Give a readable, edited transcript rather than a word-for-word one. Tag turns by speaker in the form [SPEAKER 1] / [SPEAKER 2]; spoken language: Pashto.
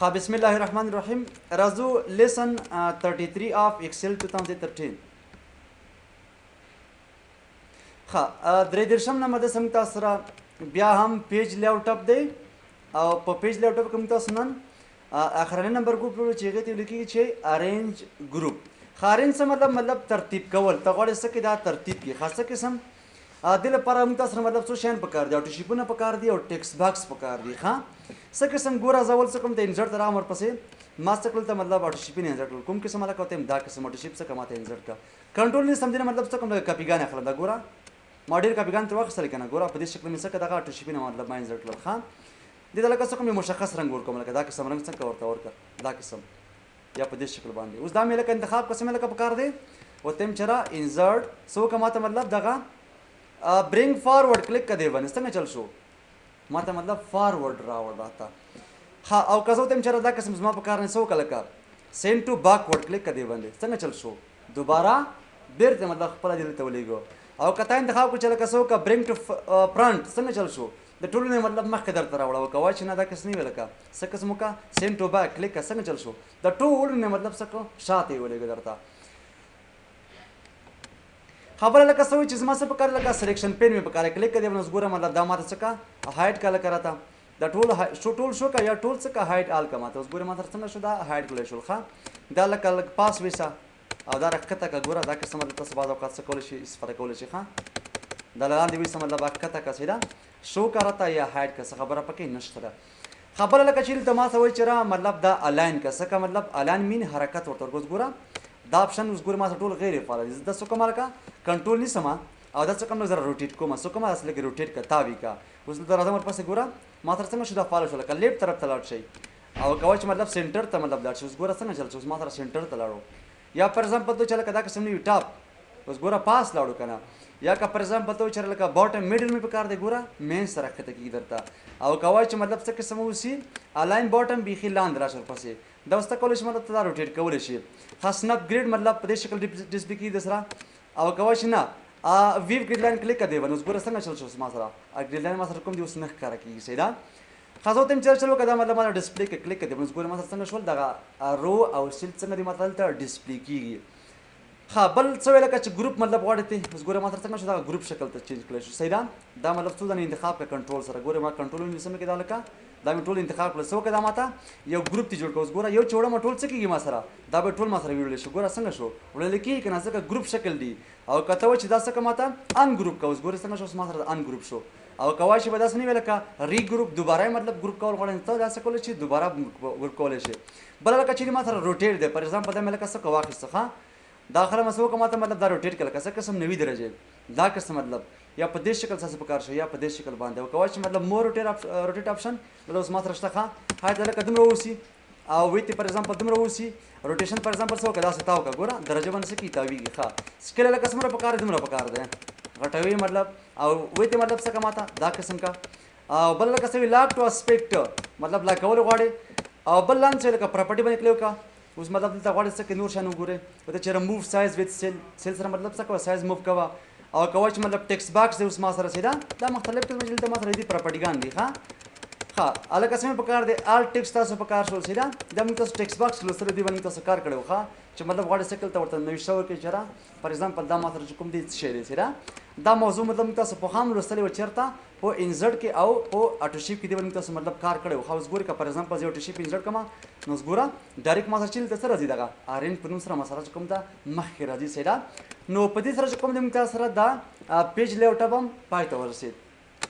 [SPEAKER 1] بسم الله الرحمن الرحیم. راځو لیسن 33 of Excel 2013. درې درشم نمبر د سم تاسو سره بیا هم پیج لیاوټ اپ دی او په پیج لیاوټ اپ کوم تاسو نن اخرنی نمبر ګروپ چې هغه ته لیکي چې ارینج ګروپ. خارین څه مطلب ترتیب کول. ته غواړې څه کې دا ترتیب کې خاصه قسم د لپاره موږ تاسو مطلب څه شین پکار دی او ټیشپونه پکار دی او ټیکس باکس پکار دی. څه قسم ګوره زول څه کوم ته انسرټ را امر پسې ما څه کول ته مطلب اټو شپین انسرټ کوم قسم علاقه ته دا قسم اټو شپ څه کماته انسرټ کا کنټرول نه سمجنه مطلب څه کوم کاپیګان اخلم دا ګوره ماډل کاپیګان تر وخت سره کنه ګوره په دې شکل مې څه کدا اټو شپین مطلب ما انسرټ کړل. دې لکه څه کوم مشخص رنگ ورکوم لکه دا قسم رنگ څنګه ورته ورکړ دا قسم یا په دې شکل باندې. اوس دا مې لکه انتخاب قسم لکه پکار دی او تم چرا انسرټ سو کماته مطلب دغه برینگ فارورड کلیک کدی باندې څنګه چل شو ماته مطلب فارورड راوړ راته. او که زه تم چرا دا قسم زما پکار نه سو کله کا سینډ ټو بیکورډ کلیک کدی باندې څنګه چل شو دوباره بیرته مطلب خپل دې ته ولېګو. او کته انتخاب کو چل کسو کا برینگ ټو فرنٹ څنګه چل شو د ټولو نه مطلب مخکې درته راوړه او کوا چې نه دا کس نه ویل کا څه قسم کا سینډ ټو بیک کلیک څنګه چل شو د ټولو نه مطلب څه کو شاته ولېګو درته. خبره لکه سوي چې زما څه پکار لکه سلیکشن پین مې پکار کلیک کړي نو ګوره مطلب دا ماته څه کا هایټ کله کراته دا ټول شو کا یا ټول څه کا هایټ آل کماته اوس ګوره ماته څنګه شو دا هایټ کولای شو دا لکه پاس ویسا او دا رکته کا ګوره دا قسم مطلب تاسو بعض اوقات څه کول شي استفاده کول شي دا لاندې ویسا مطلب اکته کا سیدا شو کراته یا هایټ کا خبره پکې نشته. خبره لکه چې ته ما سوي چې مطلب دا الاین کا څه کا مطلب الاین مين حرکت ورته ګوره دا اپشن اوس ګوره ما ټول غیر فعال دي د څه کومه لکه کنټرول نیسم او دا څه کوم زره روټیټ کوم څه کوم اصل کې روټیټ کا تاوی کا اوس د راځم ورپسې ګوره ما تر څنګه شو دا فعال شو لکه لیفت طرف ته لاړ شي او کوي چې مطلب سنټر ته مطلب لاړ شي اوس ګوره څنګه چل شي اوس ما تر سنټر ته لاړو یا پر ایگزامپل ته چل کدا قسم نه ټاپ اوس ګوره پاس لاړو کنه یا کا پر ایگزامپل ته چل لکه باټم میډل می پکار دی ګوره مین سره کته کی درته او کوي چې مطلب څه قسم وسی الاین باټم بیخي لاند راشه پسې دا واست کول شي مطلب ته روټیټ کول شي خاص نه اپګریډ مطلب په دې شکل ډسپلی کی دسرا او کوي چې نه ویو ګریډ لاین کلیک کړئ ونوس ګوره څنګه چل شو ما سره ګریډ لاین ما سره کوم دی اوس نه ښکاره کیږي سیدا خاصو تم چل کدا مطلب ما ډسپلی کې کلیک کړئ ونوس ګوره ما سره څنګه شول دغه رو او سیل څنګه دی مطلب ته ډسپلی کیږي. بل څه ویل که چې ګروپ مطلب غواړئ ته اوس ګوره ما سره څنګه شو دا ګروپ شکل ته چینج کړی شو سیدا دا مطلب څو ځنه انتخاب کا کنټرول سره ګوره ما کنټرول نیسم کې دا لکه دا مې ټول انتخاب کړل سو کدا ماته یو ګروپ تی جوړ کوس ګوره یو چوړه ما ټول څه کیږي ما سره دا به ټول ما سره ویل شي ګوره څنګه شو وړل کیږي کنه ځکه ګروپ شکل دی او کته و چې دا څه کماته ان ګروپ کوس ګوره څنګه شو ما سره ان ګروپ شو او کوای شي به داس نه ویل کا ری ګروپ دوباره مطلب ګروپ کول غواړم ته دا څه کول شي دوباره ګروپ کول شي بل لکه چې ما سره روټیټ دی پر ایگزامپل دا مې لکه څه کواخ څه داخله مسو کماته مطلب دا روټیټ کله کسه قسم 90 درجه دا قسم مطلب یا په دې شکل څه پکار شو یا په دې شکل باندې او کوای چې مطلب مور روټیټ اپشن له اوس ماته راشته هاي دا لکه دمر وسی او ویت پر ایگزامپل دمر وسی روټیشن پر ایگزامپل څو کدا ستاو کا ګوره درجه باندې کی تاویږي سکل لکه سمره پکار دمر پکار ده غټوي مطلب او ویت مطلب څه کماته دا قسم کا او بل لکه سوي لاک ټو اسپیکټ مطلب لا کول غواړي او بل لان چې لکه پراپرټي باندې کلیو کا اوس مطلب دلته غواړي څه کې نور شان وګوره او ته چې موو سایز وذ سیل سره مطلب څه کوه سایز موو کوه او کوه چې مطلب ټیکس باکس دی اوس ما سره سیدا دا مختلف ټیکس مجل ته ما سره دي پراپرټیګان دي الګ اسمه پکار دی آل ټیکس تاسو پکار شو سیدا دا موږ تاسو ټیکس باکس لو سره دی باندې تاسو کار کړو چې مطلب غواړي سکل ته ورته نوښت ورکړي چېرې پر ایگزامپل دا ما سره کوم دي شی دی سیدا دا موضوع مطلب تاسو په خام لوستلې و چیرته په انسرټ کې او په اټو شیپ کې دی باندې تاسو مطلب کار کړو خو اوس ګوري کا پر ایگزامپل یو اټو شیپ انسرټ کما نو اوس ګوره ډایرکټ ما سره چیل ته سره راځي دغه ارین په نوم سره ما سره کوم دا مخکې راځي سیدا نو په دې سره کوم د ممتاز سره دا پیج لیاوټ هم پای ته ورسید.